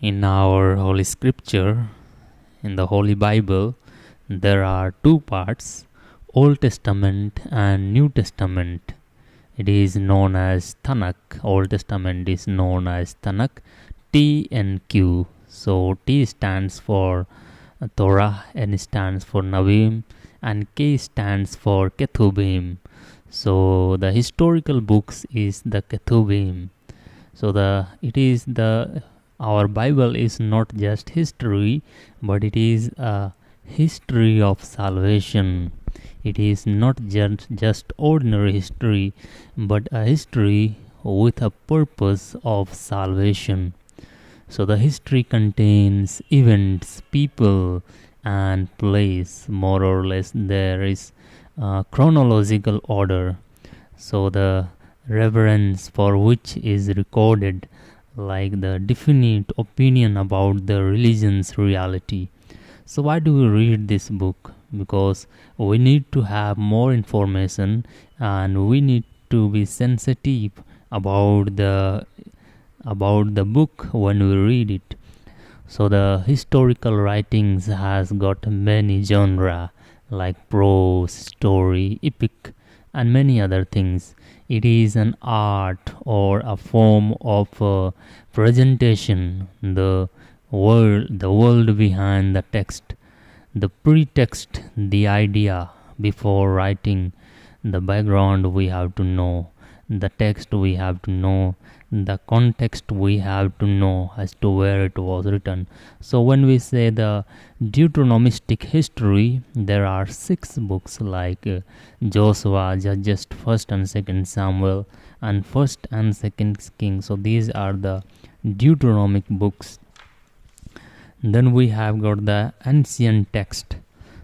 In our Holy Scripture, in the Holy Bible, there are two parts, Old Testament and New Testament. It is known as Tanakh. Old Testament is known as Tanakh, T and Q. So T stands for Torah, N stands for Navim, and K stands for Ketubim. So the historical books is the Ketubim. So our Bible is not just history, but it is a history of salvation. It is not just ordinary history, but a history with a purpose of salvation. So the history contains events, people, and place. More or less, there is a chronological order. So the reverence for which is recorded, like the definite opinion about the religion's reality. So why do we read this book? Because we need to have more information and we need to be sensitive about the book when we read it. So the historical writings has got many genre like prose, story, epic, and many other things. It is an art or a form of presentation, the world behind the text, the pretext, the idea before writing, the background we have to know, the text we have to know, the context we have to know as to where it was written. So when we say the Deuteronomistic history, there are 6 books like Joshua, Judges, 1st and 2nd Samuel, and 1st and 2nd Kings. So these are the Deuteronomic books. Then we have got the ancient text.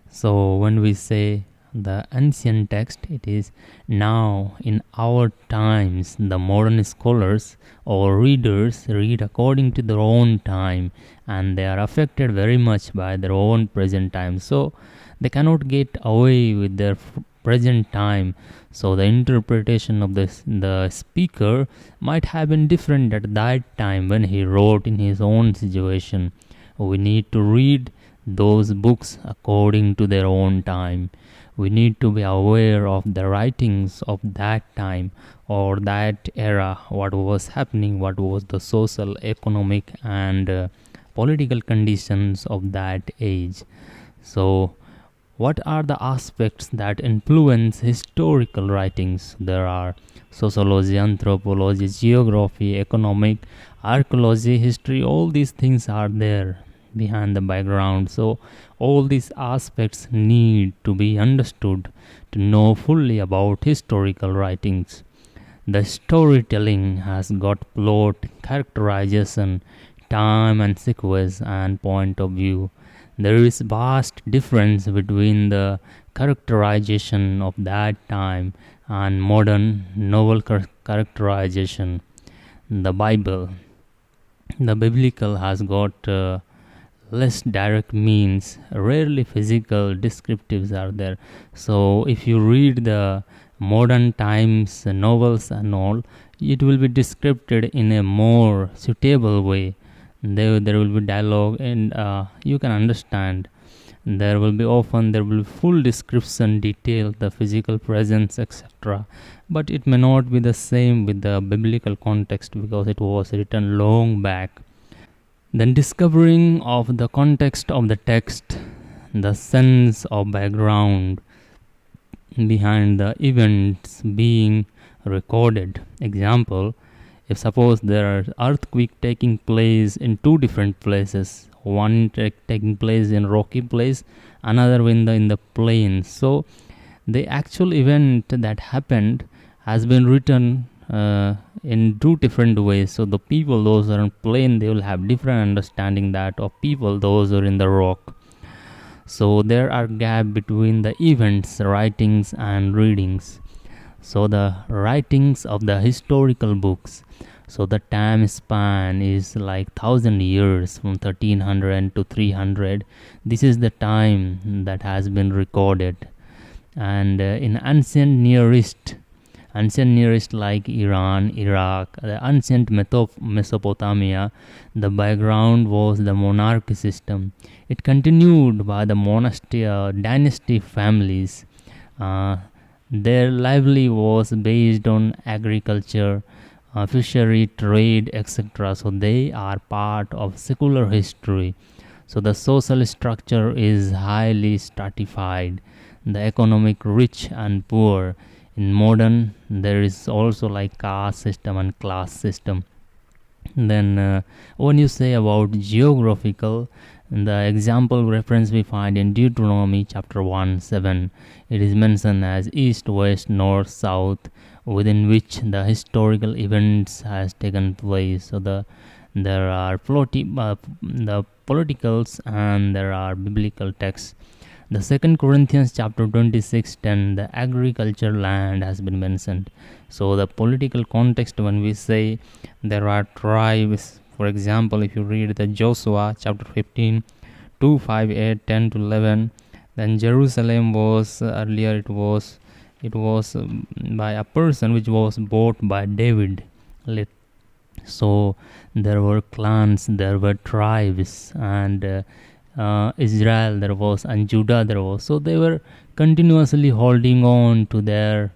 So when we say the ancient text, it is now in our times the modern scholars or readers read according to their own time, and they are affected very much by their own present time. So they cannot get away with their present time. So the interpretation of the speaker might have been different at that time when he wrote in his own situation. We need to read those books according to their own time. We need to be aware of the writings of that time or that era, what was happening, what was the social, economic, and political conditions of that age. So what are the aspects that influence historical writings? There are sociology, anthropology, geography, economic, archaeology, history. All these things are there behind the background. So all these aspects need to be understood to know fully about historical writings. The storytelling has got plot, characterization, time and sequence and point of view. There is vast difference between the characterization of that time and modern novel characterization. The biblical has got less direct means, rarely physical descriptives are there. So if you read the modern times novels and all, it will be described in a more suitable way. There will be dialogue and you can understand. There will be full description, detail, the physical presence, etc. But it may not be the same with the biblical context because it was written long back. Then discovering of the context of the text, the sense of background behind the events being recorded. Example, if suppose there are earthquake taking place in 2 different places, one taking place in rocky place, another in the plains. So the actual event that happened has been written in 2 different ways. So the people, those who are in plain, they will have different understanding that of people, those who are in the rock. So there are gap between the events, writings and readings. So the writings of the historical books, so the time span is like 1000 years, from 1300 to 300. This is the time that has been recorded. And in ancient Near East, ancient Near East like Iran, Iraq, the ancient Mesopotamia, the background was the monarchy system. It continued by the dynasty families. Uh, their lively was based on agriculture, fishery, trade, etc. So they are part of secular history. So the social structure is highly stratified, the economic rich and poor. In modern, there is also like caste system and class system. Then when you say about geographical, the example reference we find in Deuteronomy chapter 1 7, it is mentioned as east, west, north, south, within which the historical events has taken place. So there are the politicals and there are biblical texts. The second Corinthians chapter 26:10, the agriculture land has been mentioned. So the political context, when we say there are tribes, for example, if you read the Joshua chapter 15 2 5 8 10 to 11, then Jerusalem was earlier it was by a person which was bought by David. So there were clans, there were tribes, and Israel there was, and Judah there was. So they were continuously holding on to their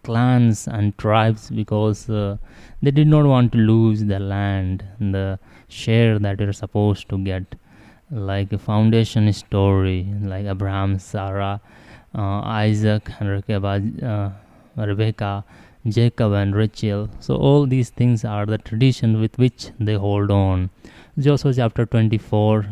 clans and tribes because they did not want to lose the land, the share that they're supposed to get. Like a foundation story, like Abraham, Sarah, Isaac, and Rebecca, Jacob, and Rachel. So all these things are the tradition with which they hold on. Joshua chapter 24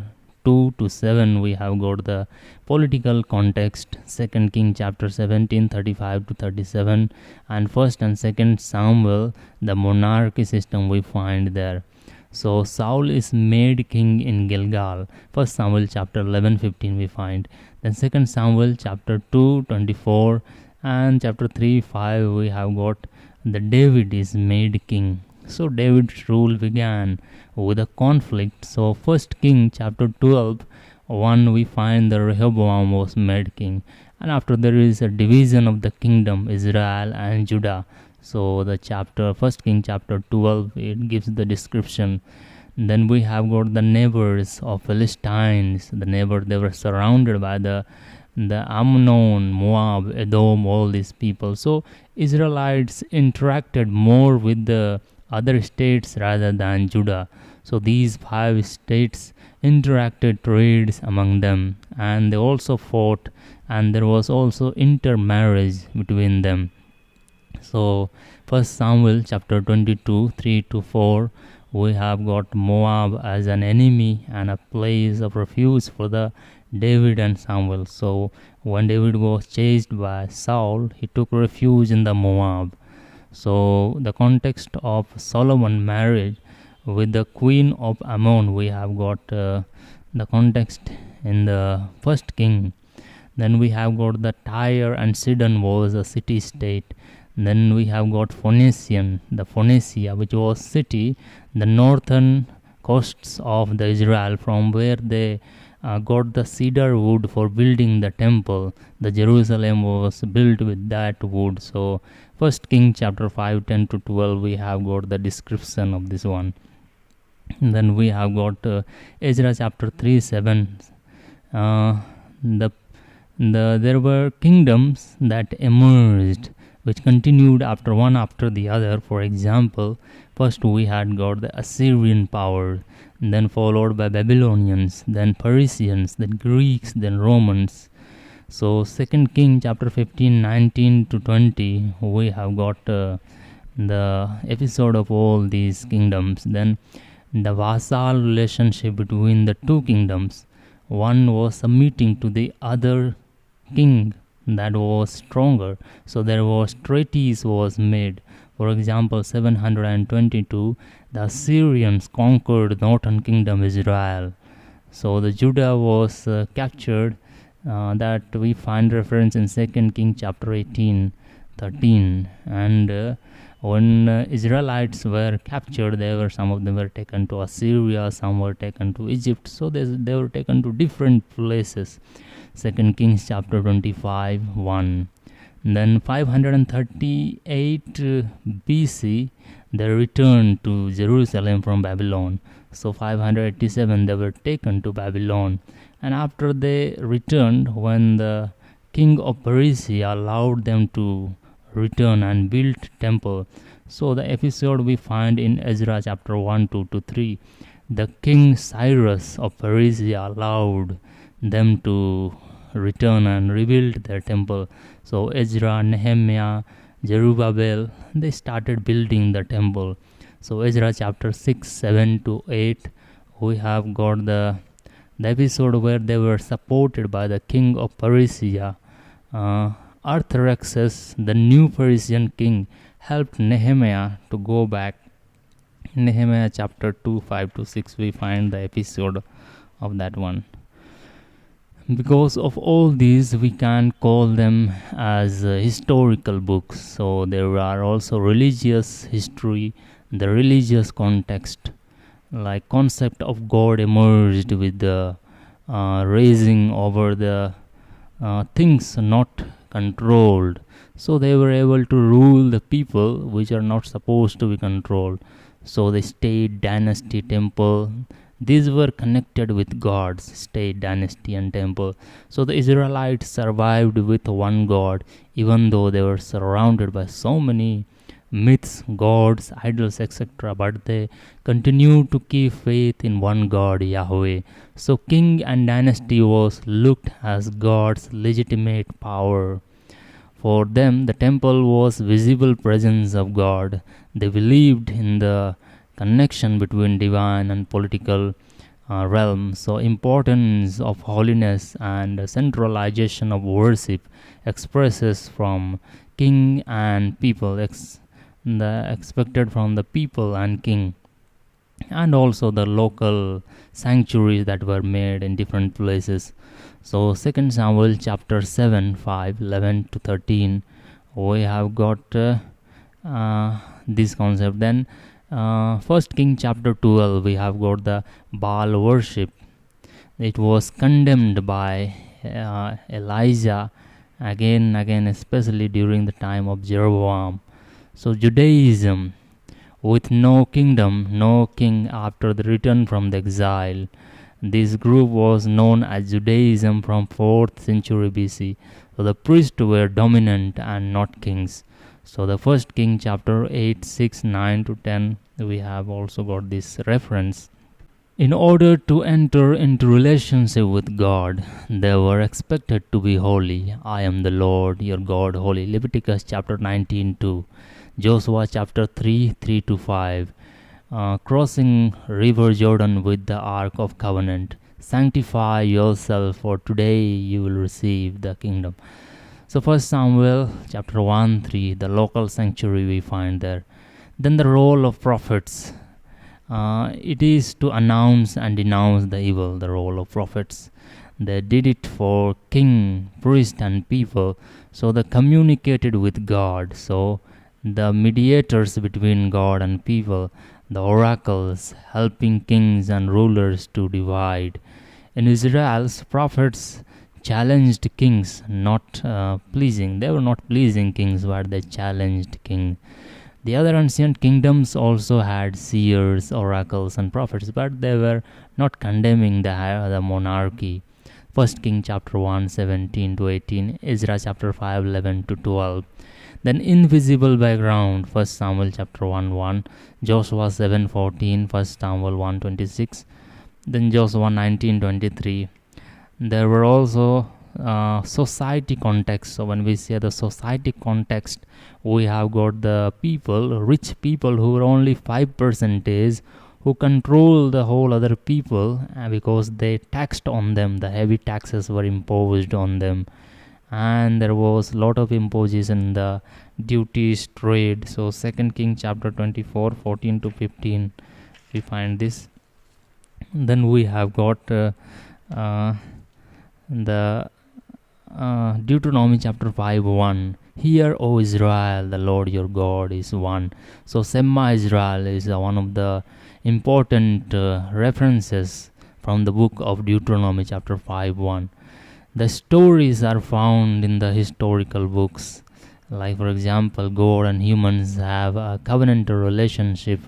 2 to 7, we have got the political context. 2 King chapter 17 35 to 37, and 1st and 2nd Samuel, the monarchy system we find there. So Saul is made king in Gilgal. 1st Samuel chapter 11:15 we find. Then 2nd Samuel chapter 2:24 and chapter 3:5 we have got the David is made king. So David's rule began with a conflict. So 1st King chapter 12:1 we find the Rehoboam was made king, and after there is a division of the kingdom, Israel and Judah. So the chapter 1st King chapter 12 it gives the description. Then we have got the neighbors of Philistines. They were surrounded by the Ammon, Moab, Edom, all these people. So Israelites interacted more with the other states rather than Judah. So these 5 states interacted trades among them, and they also fought, and there was also intermarriage between them. So 1st Samuel chapter 22 3 to 4, we have got Moab as an enemy and a place of refuge for the David and Samuel. So when David was chased by Saul, he took refuge in the Moab. So the context of Solomon marriage with the queen of Ammon, we have got the context in the 1st King. Then we have got the Tyre and Sidon was a city state. Then we have got Phoenicia, which was city, the northern coasts of the Israel, from where they got the cedar wood for building the temple. The Jerusalem was built with that wood. So 1st King chapter 5 10 to 12 we have got the description of this one. Then we have got Ezra chapter 3 7. There were kingdoms that emerged which continued one after the other. For example, first we had got the Assyrian power, then followed by Babylonians, then Persians, then Greeks, then Romans. So 2nd King chapter 15 19 to 20 we have got the episode of all these kingdoms. Then the vassal relationship between the two kingdoms, one was submitting to the other king that was stronger, so there was treaties was made. For example, 722 the Assyrians conquered northern kingdom Israel, so the Judah was captured. That we find reference in 2nd King chapter 18 13. And when Israelites were captured, some of them were taken to Assyria, some were taken to Egypt, so they were taken to different places. 2nd Kings chapter 25 1. Then 538 BC, they returned to Jerusalem from Babylon. So 587 they were taken to Babylon, and after they returned, when the king of Persia allowed them to return and build temple. So the episode we find in Ezra chapter 1 to 3. The king Cyrus of Persia allowed them to return and rebuild their temple. So Ezra, Nehemiah, Zerubbabel, they started building the temple. So Ezra chapter 6, 7 to 8, we have got the episode where they were supported by the king of Persia. Artaxerxes, the new Persian king, helped Nehemiah to go back. Nehemiah chapter 2, 5 to 6, we find the episode of that one. Because of all these, we can call them as historical books. So there are also religious history, the religious context, like concept of God emerged with the raising over the things not controlled. So they were able to rule the people which are not supposed to be controlled. So the state, dynasty, temple, these were connected with gods, state, dynasty and temple. So the Israelites survived with one God, even though they were surrounded by so many myths, gods, idols, etc. But they continued to keep faith in one God, Yahweh. So king and dynasty was looked as God's legitimate power. For them, the temple was visible presence of God. They believed in the connection between divine and political realm. So importance of holiness and centralization of worship expresses from king and people, the expected from the people and king, and also the local sanctuaries that were made in different places. So 2 Samuel chapter 7, 5, 11 to 13, we have got this concept. Then 1 King chapter 12, we have got the Baal worship. It was condemned by Elijah again, especially during the time of Jeroboam. So Judaism, with no kingdom, no king after the return from the exile. This group was known as Judaism from 4th century BC. So the priests were dominant and not kings. So the 1 King chapter 8, 6, 9 to 10, we have also got this reference. In order to enter into relationship with God, they were expected to be holy. I am the Lord your God, holy. Leviticus chapter 19, 2. Joshua chapter 3, 3 to 5. Crossing river Jordan with the Ark of Covenant. Sanctify yourself, for today you will receive the kingdom. So 1 Samuel chapter 1, 3, the local sanctuary we find there. Then the role of prophets. It is to announce and denounce the evil, the role of prophets. They did it for king, priest and people. So they communicated with God. So the mediators between God and people, the oracles helping kings and rulers to divide. In Israel's prophets challenged kings, not pleasing. They were not pleasing kings, but they challenged kings. The other ancient kingdoms also had seers, oracles, and prophets, but they were not condemning the monarchy. 1 King chapter 1, 17 to 18, Ezra chapter 5, 11 to 12. Then invisible background, 1 Samuel chapter 1, 1, Joshua 7, 14, 1 Samuel 1, 26, then Joshua 19, 23. There were also society context. So when we say the society context, we have got the people, rich people who were only 5%, who control the whole other people because they taxed on them. The heavy taxes were imposed on them, and there was a lot of imposition, the duties, trade. So 2 King chapter 24, 14 to 15, we find this. Then we have got the Deuteronomy chapter 5, 1. Hear, O Israel, the Lord your God is one. So Shema Israel is one of the important references from the book of Deuteronomy chapter 5, 1. The stories are found in the historical books. Like, for example, God and humans have a covenantal relationship.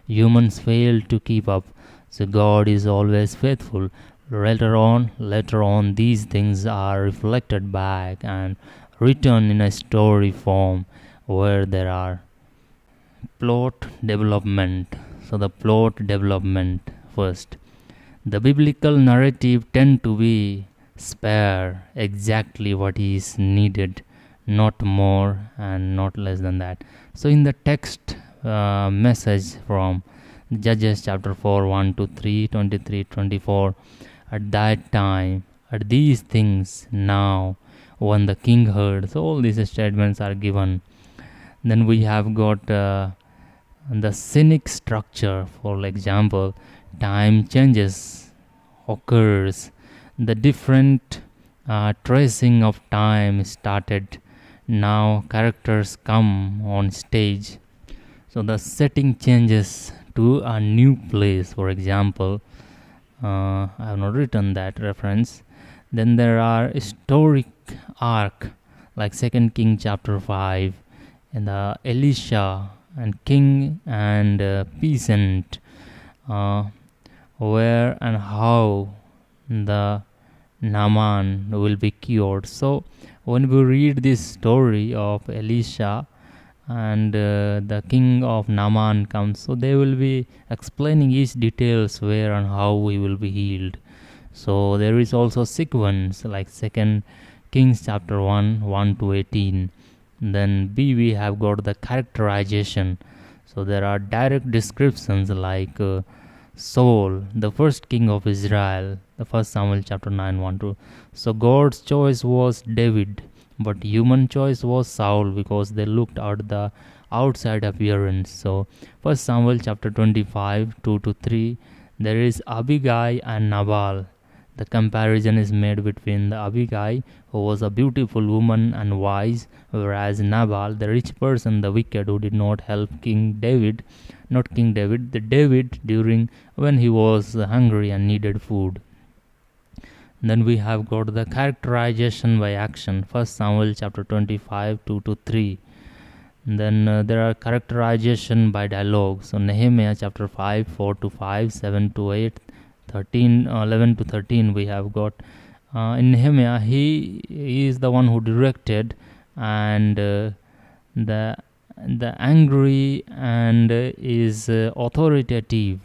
Humans fail to keep up, so God is always faithful. Later on, these things are reflected back and written in a story form where there are plot development. So the plot development first. The biblical narrative tend to be spare exactly what is needed, not more and not less than that. So in the text message from Judges chapter 4, 1 to 3, 23, 24, at that time, at these things now, when the king heard. So all these statements are given. Then we have got the scenic structure. For example, time changes occurs. The different tracing of time started. Now characters come on stage. So the setting changes to a new place. For example, I have not written that reference. Then there are historic arc like 2 King chapter 5 and the Elisha and king and peasant, where and how the Naaman will be cured. So when we read this story of Elisha and the king of Naaman comes, so they will be explaining each details where and how he will be healed. So there is also sequence like 2 Kings chapter 1, 1 to 18. Then B, we have got the characterization. So there are direct descriptions like Saul, the first king of Israel, the 1 Samuel chapter 9, 1 to. So God's choice was David, but human choice was Saul because they looked at the outside appearance. So 1 Samuel chapter 25, 2 to 3, there is Abigail and Nabal. The comparison is made between the Abigail, who was a beautiful woman and wise, whereas Nabal, the rich person, the wicked, who did not help the David during when he was hungry and needed food. Then we have got the characterization by action, 1 Samuel chapter 25, 2 to 3. Then there are characterization by dialogue. So Nehemiah chapter 5, 4 to 5, 7 to 8, 13, 11 to 13 we have got. In Nehemiah, he is the one who directed, and the angry and is authoritative.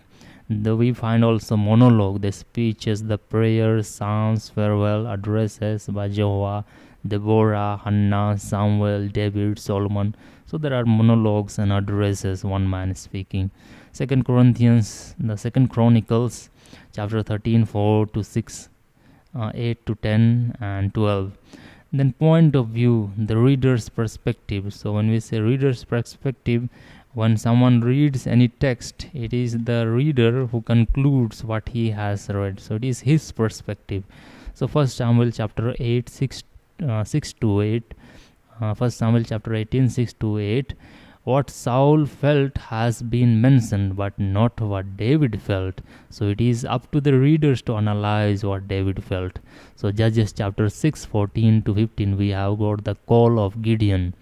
We find also monologue, the speeches, the prayers, psalms, farewell addresses by Jehovah, Deborah, Hannah, Samuel, David, Solomon. So there are monologues and addresses, one man speaking. Second Chronicles chapter 13, 4 to 6, 8 to 10 and 12. Then point of view, the reader's perspective. So when we say reader's perspective, when someone reads any text, it is the reader who concludes what he has read. So it is his perspective. So 1 Samuel chapter 8, 6 to 8. 1 Samuel chapter 18, 6 to 8. What Saul felt has been mentioned, but not what David felt. So it is up to the readers to analyze what David felt. So Judges chapter 6, 14 to 15, we have got the call of Gideon.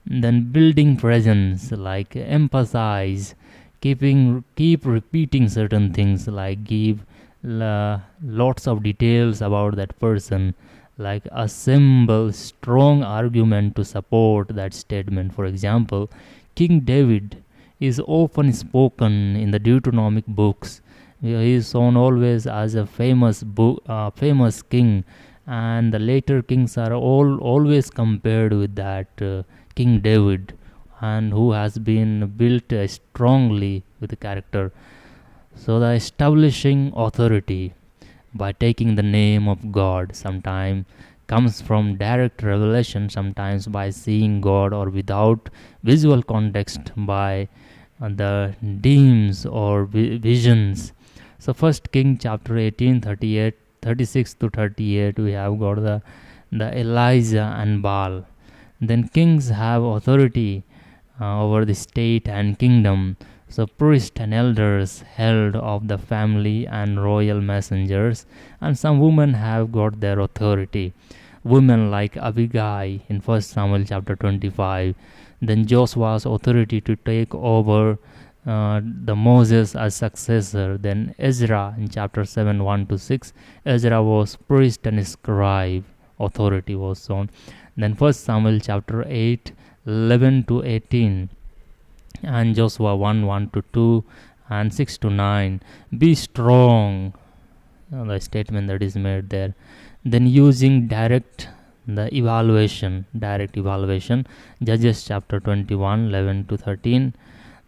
Then building presence, like emphasize, keep repeating certain things, like give lots of details about that person, like assemble strong argument to support that statement. For example, King David is often spoken in the Deuteronomic books. He is shown always as a famous king, and the later kings are always compared with that King David, and who has been built strongly with the character. So the establishing authority by taking the name of God sometimes comes from direct revelation, sometimes by seeing God, or without visual context by the dreams or visions. So 1 King chapter 18, 36 to 38, we have got the Elijah and Baal. Then kings have authority over the state and kingdom. So priests and elders held of the family and royal messengers, and some women have got their authority. women like Abigai in 1 Samuel chapter 25. Then Joshua's authority to take over the Moses as successor. Then Ezra in chapter 7 1 to 6. Ezra was priest and scribe. Authority was shown. Then 1 Samuel chapter 8 11 to 18. And Joshua 1 1 to 2 and 6 to 9. Be strong. The statement that is made there. Then using direct evaluation. Judges chapter 21 11 to 13.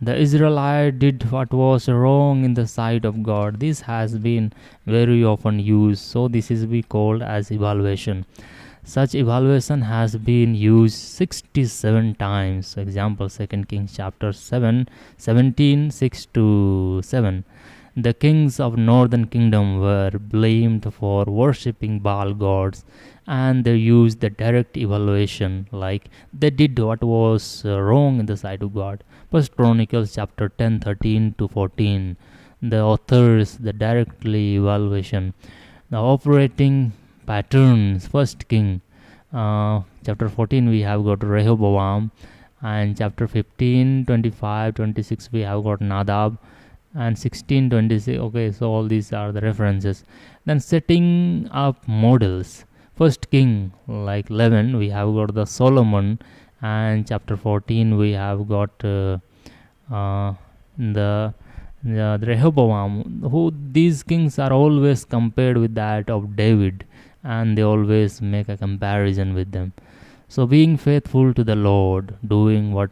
The Israelite did what was wrong in the sight of God. This has been very often used, so this is be called as evaluation. Such evaluation has been used 67 times. Example, 2 Kings chapter 17 6 to 7. The kings of northern kingdom were blamed for worshipping Baal gods, and they used the direct evaluation, like they did what was wrong in the sight of God. 1 Chronicles chapter 10 13 to 14. The authors, the directly evaluation. The operating patterns. 1 King chapter 14 we have got Rehoboam, and chapter 15 25 26 we have got Nadab, and 16 26. Okay, so all these are the references. Then setting up models. 1 King like 11 we have got the Solomon, and chapter 14 we have got the Rehoboam, who these kings are always compared with that of David, and they always make a comparison with them. So being faithful to the Lord, doing what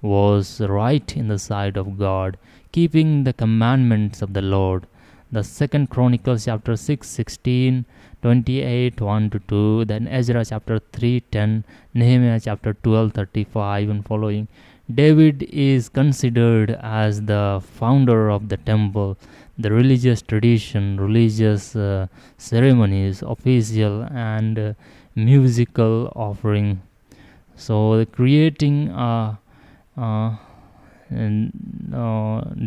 was right in the sight of God, keeping the commandments of the Lord. The 2 Chronicles chapter 6 16 28 1 to 2. Then Ezra chapter 3 10. Nehemiah chapter 12 35 and following. David is considered as the founder of the temple. The religious tradition, religious ceremonies, official and musical offering. So creating a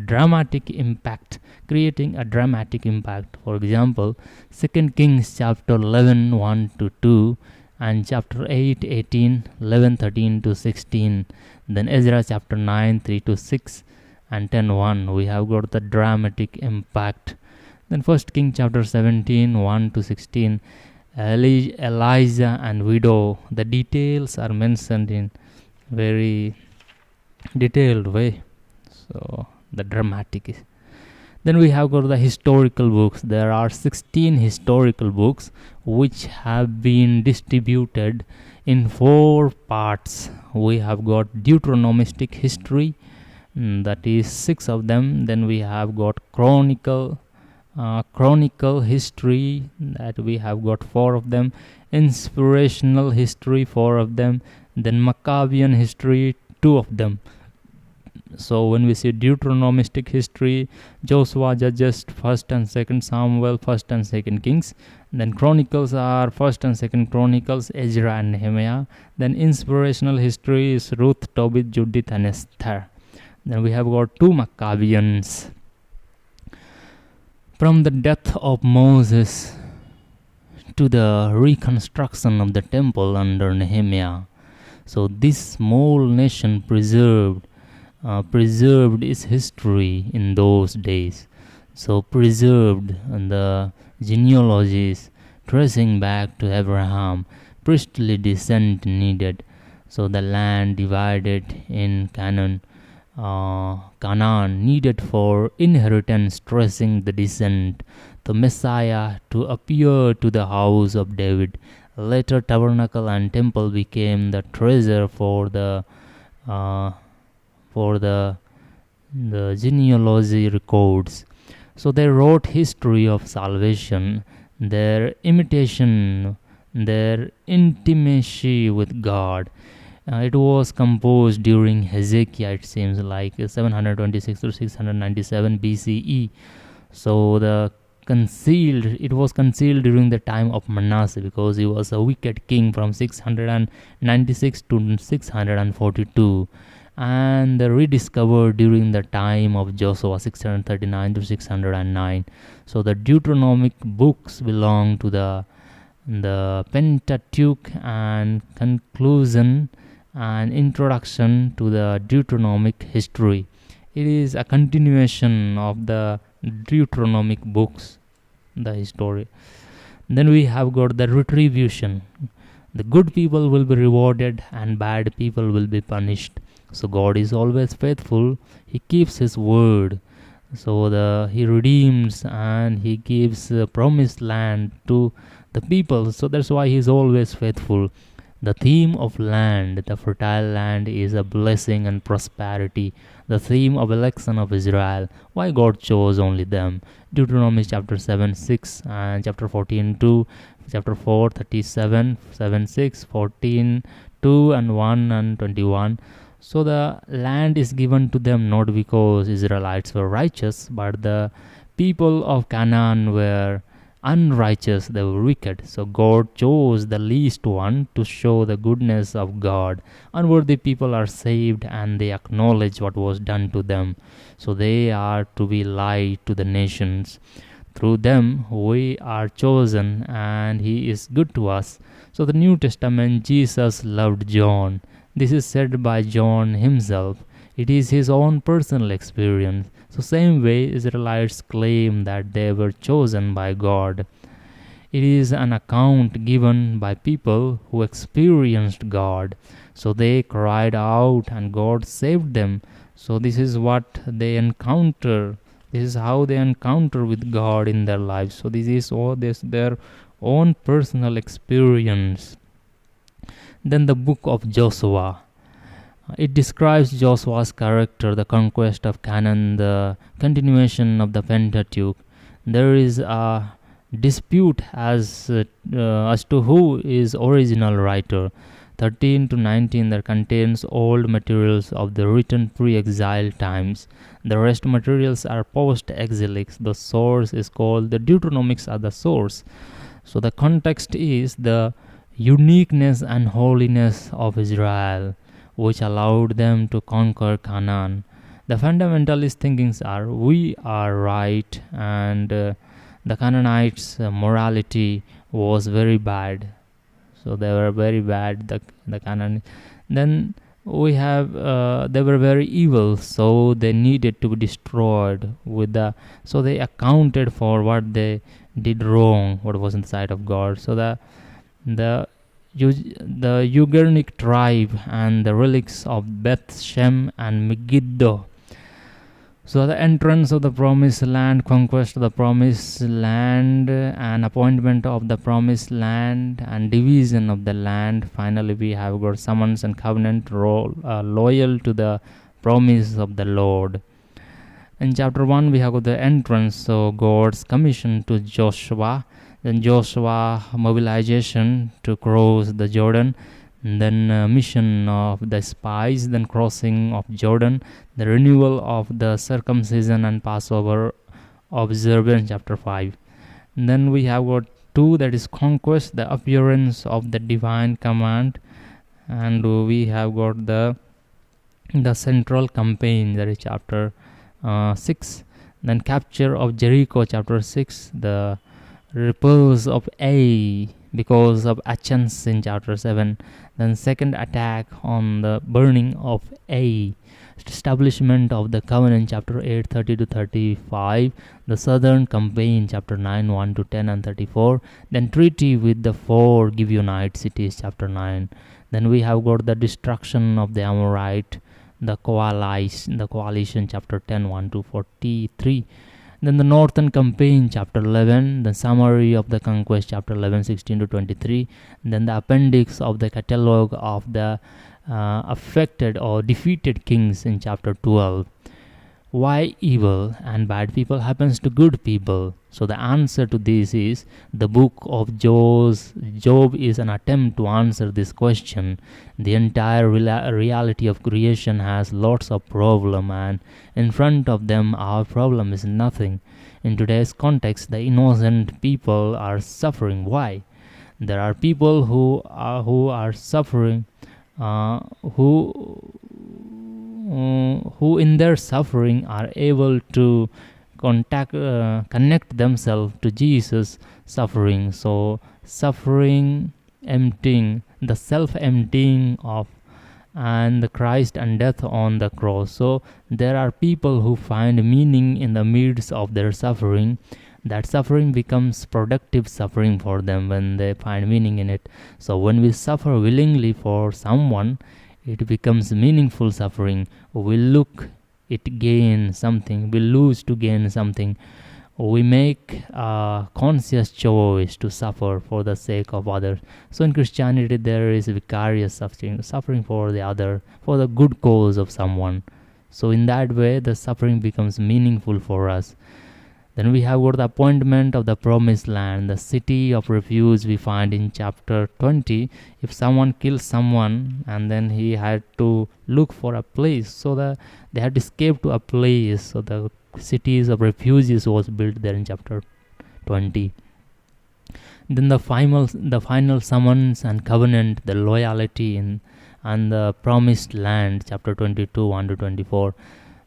dramatic impact. For example, 2 Kings chapter 11 1 to 2, and chapter 8 18 11 13 to 16. Then Ezra chapter 9 3 to 6 and 10 1. We have got the dramatic impact. Then 1 King chapter 17 1 to 16. Elijah and widow. The details are mentioned in very detailed way. So the dramatic is. Then we have got the historical books. There are 16 historical books which have been distributed in 4 parts. We have got Deuteronomistic history, that is 6 of them. Then we have got chronicle history, that we have got 4 of them. Inspirational history, 4 of them. Then Maccabean history, 2 of them. So when we see Deuteronomistic history, Joshua, Judges, 1st and 2nd Samuel, 1st and 2nd Kings. Then Chronicles are 1st and 2nd Chronicles, Ezra and Nehemiah. Then inspirational history is Ruth, Tobit, Judith and Esther. Then we have got 2 Maccabeans. From the death of Moses to the reconstruction of the temple under Nehemiah. So this small nation preserved its history in those days. So preserved the genealogies tracing back to Abraham. Priestly descent needed. So the land divided in Canaan needed for inheritance, tracing the descent. The Messiah to appear to the house of David. Later tabernacle and temple became the treasure for the genealogy records. So they wrote history of salvation, their imitation, their intimacy with God. It was composed during Hezekiah, it seems like 726 to 697 BCE. So it was concealed during the time of Manasseh, because he was a wicked king from 696 to 642. And rediscovered during the time of Joshua, 639 to 609. So the Deuteronomic books belong to the the Pentateuch and conclusion and introduction to the Deuteronomic history. It is a continuation of the Deuteronomic books, the history. Then we have got the retribution. The good people will be rewarded and bad people will be punished. So God is always faithful. He keeps his word. So he redeems and he gives promised land to the people. So that's why he is always faithful. The theme of land, the fertile land, is a blessing and prosperity. The theme of election of Israel, why God chose only them. Deuteronomy chapter 7, 6 and chapter 14, 2, chapter 4, 37, 7, 6, 14, 2 and 1 and 21. So the land is given to them not because Israelites were righteous, but the people of Canaan were unrighteous, they were wicked. So God chose the least one to show the goodness of God. Unworthy people are saved and they acknowledge what was done to them. So they are to be light to the nations. Through them we are chosen and he is good to us. So the New Testament, Jesus loved John. This is said by John himself. It is his own personal experience. So same way Israelites claim that they were chosen by God. It is an account given by people who experienced God. So they cried out and God saved them. So this is what they encounter. This is how they encounter with God in their lives. So this is all this their own personal experience. Then the book of Joshua. It describes Joshua's character, the conquest of Canaan, the continuation of the Pentateuch. There is a dispute as to who is original writer. 13 to 19 that contains old materials of the written pre-exile times. The rest materials are post-exilic. The source is called, the Deuteronomics are the source. So the context is the uniqueness and holiness of Israel, which allowed them to conquer Canaan. The fundamentalist thinkings are, we are right and the Canaanites' morality was very bad. So they were very bad, the Canaan. Then we have, they were very evil, so they needed to be destroyed so they accounted for what they did wrong, what was in the sight of God. So the Ugaritic tribe and the relics of Beth Shem and Megiddo. So the entrance of the promised land, conquest of the promised land, and appointment of the promised land, and division of the land. Finally, we have got summons and covenant loyal to the promise of the Lord. In chapter 1, we have got the entrance, so God's commission to Joshua. Then Joshua mobilization to cross the Jordan, then mission of the spies, then crossing of Jordan, the renewal of the circumcision and Passover observance, chapter 5. And then we have got 2, that is conquest, the appearance of the divine command, and we have got the central campaign, that is chapter 6. Then capture of Jericho, chapter 6, the repulse of Ai because of Achans in chapter 7. Then second attack on the burning of Ai. Establishment of the covenant, chapter 8, 30 to 35. The southern campaign, chapter 9, 1 to 10 and 34. Then treaty with the 4 Gibeonite cities, chapter 9. Then we have got the destruction of the Amorite, the coalition, chapter 10, 1 to 43. Then the northern campaign, chapter 11, the summary of the conquest, chapter 11, 16 to 23. Then the appendix of the catalogue of the affected or defeated kings in chapter 12. Why evil and bad people happens to good people? So the answer to this is, the book of Job is an attempt to answer this question. The entire reality of creation has lots of problem, and in front of them our problem is nothing. In today's context, the innocent people are suffering. Why? There are people who are suffering, who in their suffering are able to connect themselves to Jesus' suffering. So suffering, emptying, the self-emptying of and the Christ and death on the cross. So there are people who find meaning in the midst of their suffering. That suffering becomes productive suffering for them when they find meaning in it. So when we suffer willingly for someone, it becomes meaningful suffering. We look it gain something, we lose to gain something. We make a conscious choice to suffer for the sake of others. So in Christianity, there is vicarious suffering for the other, for the good cause of someone. So in that way, the suffering becomes meaningful for us. Then we have got the appointment of the promised land, the city of refuge we find in chapter 20. If someone kills someone and then he had to look for a place, so they had to escape to a place. So the cities of refuges was built there in chapter 20. Then the final summons and covenant, the loyalty and the promised land, chapter 22 1 to 24.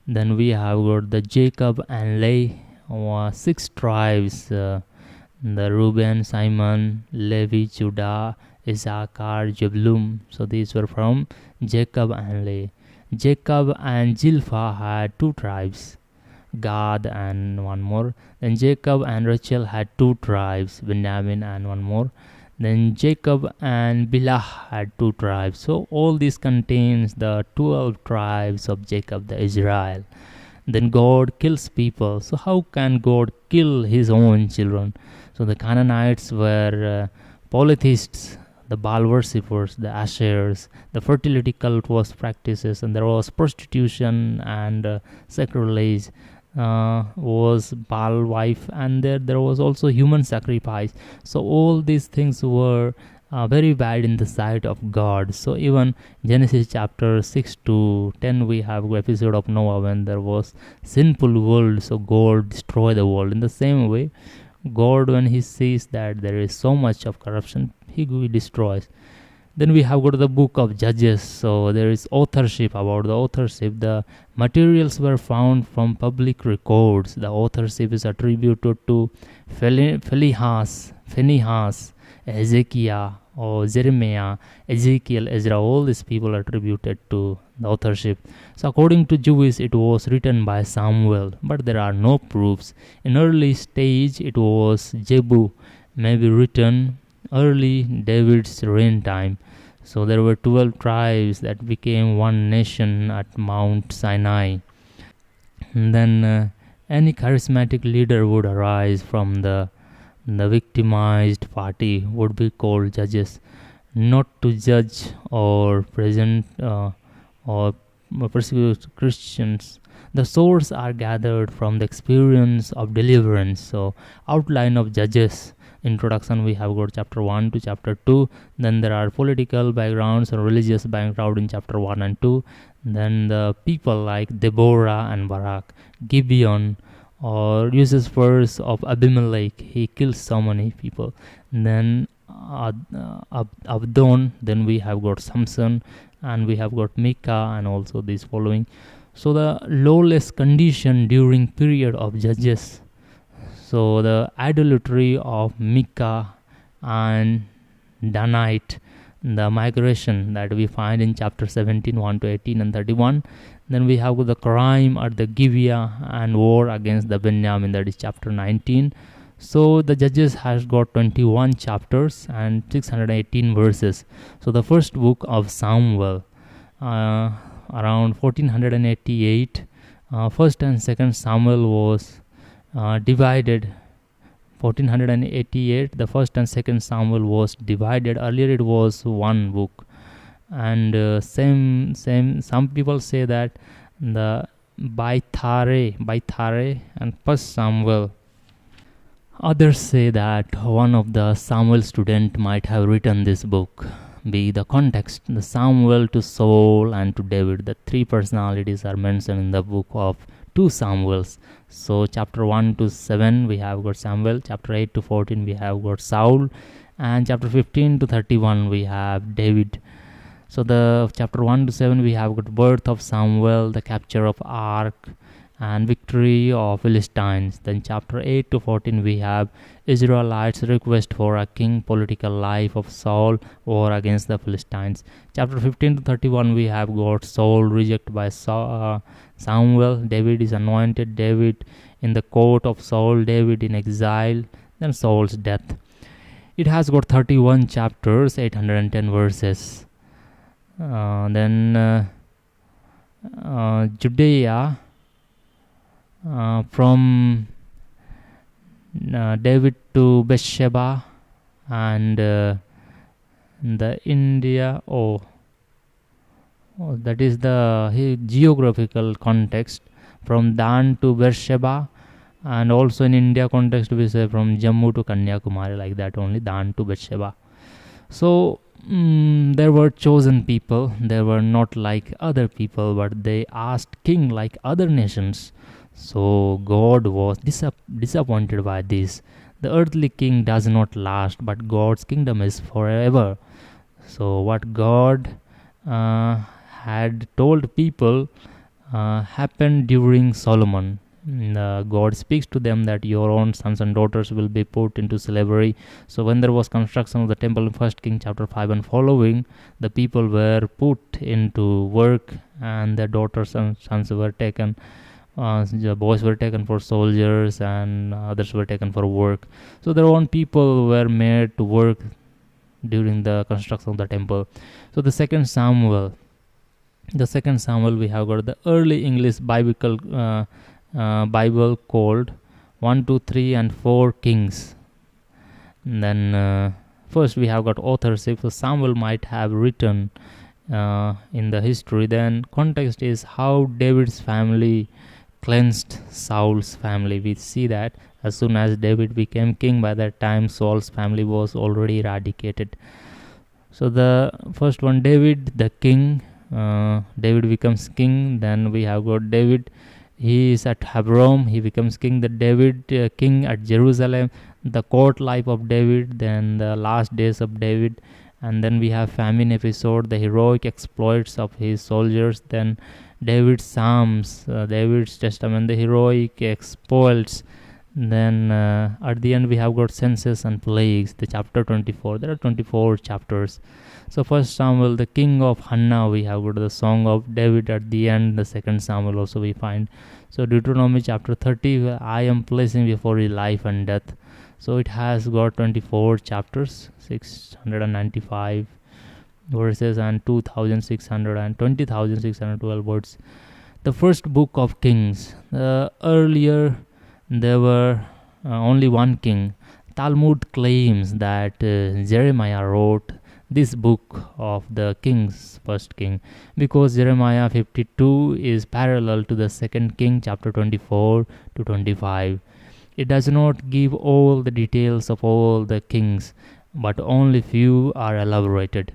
Then we have got the Jacob and Leah, 6 tribes, the Reuben, Simon, Levi, Judah, Issachar, Zebulun. So these were from Jacob and Leah. Jacob and Zilpah had 2 tribes, Gad and one more. Then Jacob and Rachel had 2 tribes, Benjamin and one more. Then Jacob and Bilhah had 2 tribes. So all this contains the 12 tribes of Jacob, the Israel. Then God kills people. So how can God kill his own children? So the Canaanites were polytheists, the Baal worshippers, the Ashers. The fertility cult was practices, and there was prostitution and sacrilege. Was Baal wife, and there was also human sacrifice. So all these things were very bad in the sight of God. So even Genesis chapter 6 to 10, we have episode of Noah when there was sinful world, so God destroyed the world. In the same way, God, when he sees that there is so much of corruption, he destroys. Then we have got the book of Judges. So there is authorship. About the authorship, the materials were found from public records. The authorship is attributed to Phinehas, Hezekiah, or Jeremiah, Ezekiel, Ezra. All these people are attributed to the authorship. So according to Jews, it was written by Samuel, but there are no proofs. In early stage, it was Jehu, maybe written early David's reign time. So there were 12 tribes that became one nation at Mount Sinai. And then any charismatic leader would arise from the victimized party would be called judges, not to judge or present or persecute Christians. The source are gathered from the experience of deliverance. So outline of Judges. Introduction, we have got chapter 1 to chapter 2. Then there are political backgrounds or religious background in chapter 1 and 2. Then the people like Deborah and Barak, Gibeon, or uses verse of Abimelech, he kills so many people. Then Abdon, then we have got Samson, and we have got Micah, and also these following. So the lawless condition during period of Judges. So the idolatry of Micah and Danite, the migration that we find in chapter 17, 1 to 18 and 31. Then we have the crime at the Gibeah and war against the Benjamin, that is chapter 19. So the Judges has got 21 chapters and 618 verses. So the first book of Samuel, around 1488, first and second Samuel was divided. 1488, the first and second Samuel was divided. Earlier it was one book. And some people say that the Baithare and first Samuel. Others say that one of the Samuel student might have written this book. Be the context, the Samuel to Saul and to David, the 3 personalities are mentioned in the book of 2 Samuels. So chapter 1 to 7 we have got Samuel, chapter 8 to 14 we have got Saul, and chapter 15 to 31 we have David. So the chapter 1 to 7 we have got birth of Samuel, the capture of ark, and victory of Philistines. Then chapter 8 to 14 we have Israelites' request for a king, political life of Saul, war against the Philistines. Chapter 15 to 31 we have got Saul rejected by Samuel. David is anointed. David in the court of Saul. David in exile. Then Saul's death. It has got 31 chapters, 810 verses. Then Judea, from David to Bathsheba, and the India. That is the geographical context, from Dan to Beersheba, and also in India context we say from Jammu to Kanyakumari, like that only, Dan to Beersheba. So there were chosen people. They were not like other people, but they asked king like other nations. So God was disappointed by this. The earthly king does not last, but God's kingdom is forever. So what God had told people happened during Solomon. God speaks to them that your own sons and daughters will be put into slavery. So when there was construction of the temple in 1 King chapter 5 and following, the people were put into work, and their daughters and sons were taken. The boys were taken for soldiers, and others were taken for work. So their own people were made to work during the construction of the temple. So the second Samuel we have got the early English biblical Bible called 1, 2, 3 and 4 Kings. And then first we have got authorship. So Samuel might have written in the history. Then context is how David's family cleansed Saul's family. We see that as soon as David became king, by that time Saul's family was already eradicated. So the first one, David the king. David becomes king. Then we have got David, he is at Hebron, he becomes king. The David king at Jerusalem, the court life of David, then the last days of David. And then we have famine episode, the heroic exploits of his soldiers. Then David's Psalms, David's Testament, the heroic exploits. Then at the end we have got census and plagues, the chapter 24. There are 24 chapters. So first Samuel, the king of Hannah, we have got the song of David at the end. The second Samuel also we find. So Deuteronomy chapter 30, I am placing before you life and death. So it has got 24 chapters, 695 verses, and 20,612 words. The first book of Kings. Earlier there were only one king. Talmud claims that Jeremiah wrote this book of the Kings, first king, because Jeremiah 52 is parallel to the second king, chapter 24 to 25. It does not give all the details of all the kings, but only few are elaborated.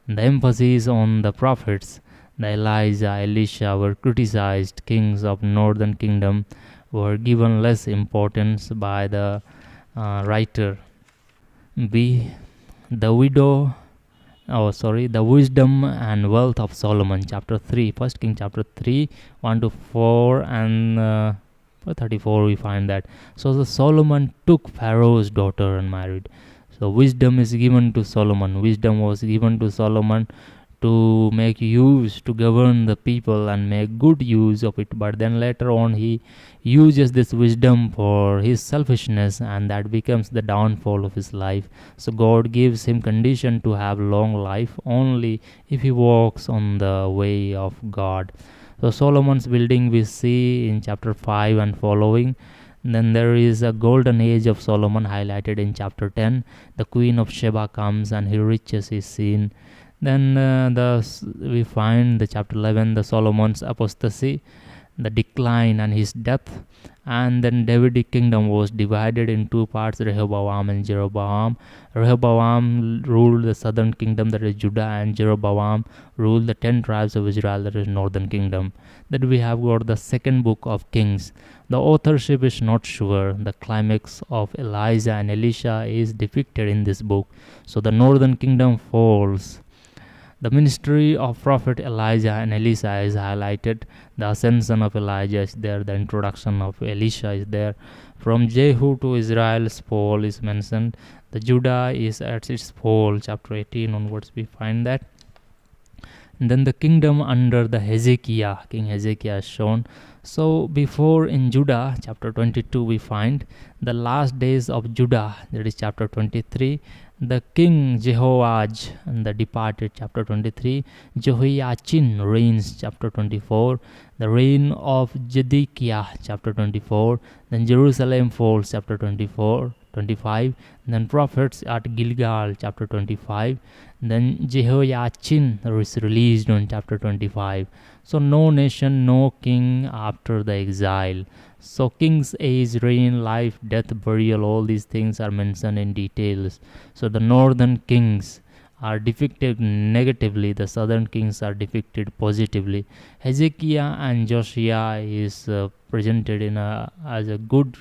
The emphasis on the prophets, the Elijah, Elisha, were criticized. Kings of northern kingdom were given less importance by the writer. The wisdom and wealth of Solomon, chapter 3, 1 King chapter 3, 1 to 4 and 34 we find that. So the Solomon took Pharaoh's daughter and married. So wisdom is given to Solomon. Wisdom was given to Solomon to make use, to govern the people and make good use of it. But then later on he uses this wisdom for his selfishness, and that becomes the downfall of his life. So God gives him condition to have long life only if he walks on the way of God. So Solomon's building we see in chapter 5 and following. Then there is a golden age of Solomon highlighted in chapter 10. The queen of Sheba comes and her riches is seen. Then we find the chapter 11, the Solomon's apostasy, the decline and his death. And then Davidic kingdom was divided in two parts, Rehoboam and Jeroboam. Rehoboam ruled the southern kingdom, that is Judah, and Jeroboam ruled the 10 tribes of Israel, that is northern kingdom. Then we have got the second book of Kings. The authorship is not sure. The climax of Elijah and Elisha is depicted in this book. So the northern kingdom falls. The ministry of Prophet Elijah and Elisha is highlighted. The ascension of Elijah is there. The introduction of Elisha is there. From Jehu to Israel's fall is mentioned. The Judah is at its fall. Chapter 18 onwards we find that. And then the kingdom under the Hezekiah, King Hezekiah is shown. So before in Judah, chapter 22, we find the last days of Judah, that is chapter 23. The king Jehoahaz and the departed, chapter 23. Jehoiachin reigns, chapter 24. The reign of Zedekiah, chapter 24. Then Jerusalem falls, chapter 24, 25. Then prophets at Gilgal, chapter 25. Then Jehoiachin is released on chapter 25. So no nation, no king after the exile. So king's age, reign, life, death, burial, all these things are mentioned in details. So the northern kings are depicted negatively, the southern kings are depicted positively. Hezekiah and Josiah is presented in as a good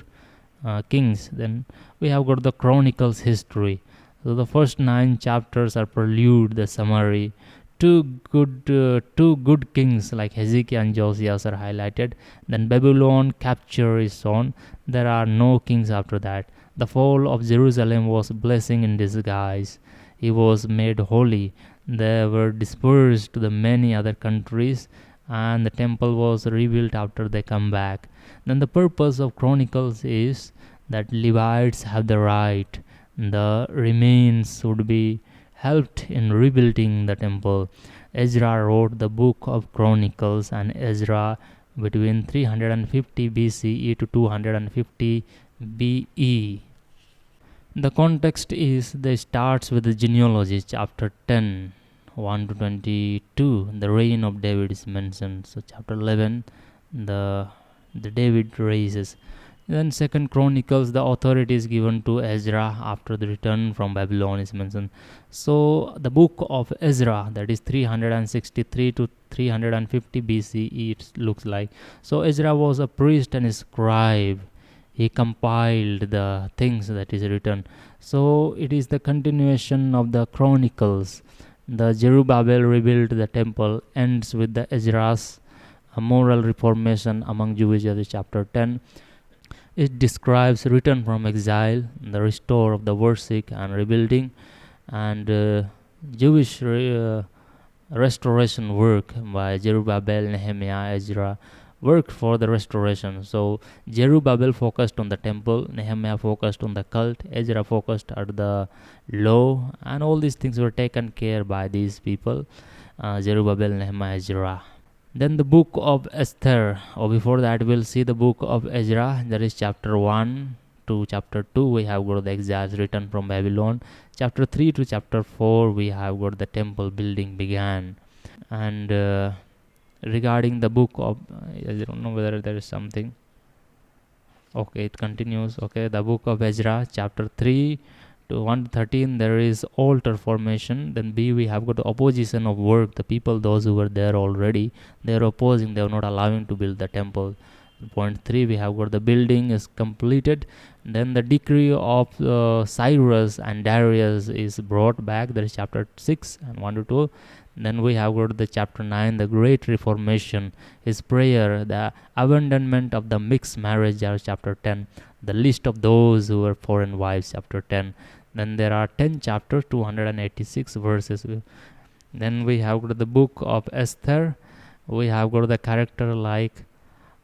kings. Then we have got the Chronicles history. So the first 9 chapters are prelude, the summary. Two good kings like Hezekiah and Josiah are highlighted. Then Babylon capture is shown. There are no kings after that. The fall of Jerusalem was blessing in disguise. He was made holy. They were dispersed to the many other countries, and the temple was rebuilt after they come back. Then the purpose of Chronicles is that Levites have the right. The remains would be helped in rebuilding the temple. Ezra wrote the book of Chronicles, and Ezra between 350 BCE to 250 BE. The context is they starts with the genealogy, chapter 10, 1 to 22. The reign of David is mentioned. So chapter 11, the David raises. Then Second Chronicles, the authority is given to Ezra after the return from Babylon is mentioned. So the book of Ezra, that is 363 to 350 BCE, it looks like. So Ezra was a priest and a scribe. He compiled the things that is written. So it is the continuation of the Chronicles. The Zerubbabel rebuilt the temple, ends with the Ezra's moral reformation among Jewish, chapter 10. It describes return from exile, the restore of the worship and rebuilding, and Jewish restoration work by Zerubbabel, Nehemiah, Ezra worked for the restoration. So Zerubbabel focused on the temple, Nehemiah focused on the cult, Ezra focused at the law, and all these things were taken care by these people, Zerubbabel, Nehemiah, Ezra. Then the book of Esther, or before that we'll see the book of Ezra. There is chapter 1 to chapter 2 we have got the exiles return from Babylon. Chapter 3 to chapter 4 we have got the temple building began. And regarding the book of, I don't know whether there is something. Okay, it continues. Okay, the book of Ezra, chapter 3 to 1 to 13, there is altar formation. Then B, we have got the opposition of work. The people, those who were there already, they are opposing, they are not allowing to build the temple. Point 3, we have got the building is completed. Then the decree of Cyrus and Darius is brought back. There is chapter 6 and 1 to 2. Then we have got the chapter 9, the great reformation, his prayer, the abandonment of the mixed marriage, chapter 10, the list of those who were foreign wives, chapter 10. Then there are 10 chapters, 286 verses. Then we have got the book of Esther. We have got the character like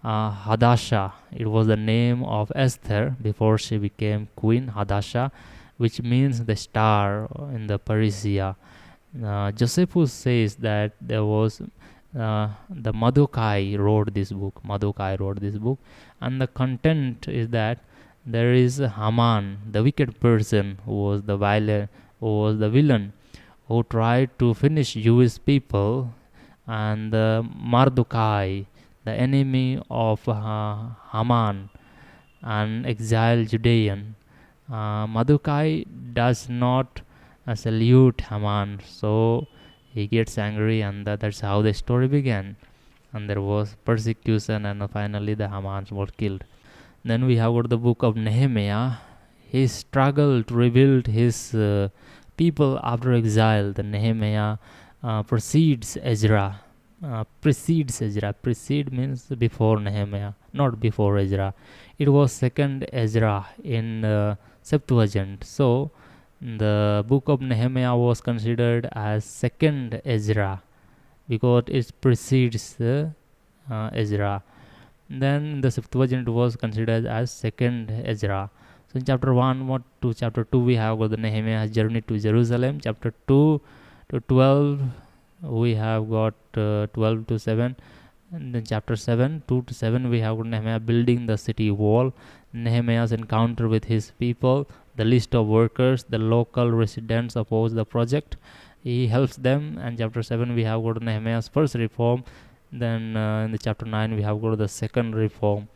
Hadassah. It was the name of Esther before she became queen, Hadassah, which means the star in the Persia. Josephus says that there was the Madukai wrote this book. And the content is that there is Haman, the wicked person who was the villain, who tried to finish Jewish people, and Mardukai, the enemy of Haman, an exiled Judean. Madukai does not salute Haman, so he gets angry, and that's how the story began. And there was persecution, and finally the Hamans were killed. Then we have got the book of Nehemiah. He struggled to rebuild his people after exile. The Nehemiah precedes Ezra. Precedes Ezra. Precede means before Nehemiah, not before Ezra. It was second Ezra in Septuagint. So the book of Nehemiah was considered as second Ezra because it precedes Ezra. Then the Septuagint was considered as second Ezra. So in chapter 1 to chapter 2 we have got the Nehemiah journey to Jerusalem. Chapter 2 to 12 we have got 12 to 7. And then chapter 7 2 to 7 we have got Nehemiah building the city wall, Nehemiah's encounter with his people, the list of workers, the local residents oppose the project, he helps them. And chapter 7 we have got Nehemiah's first reform. Then in the chapter 9 we have got the second reform.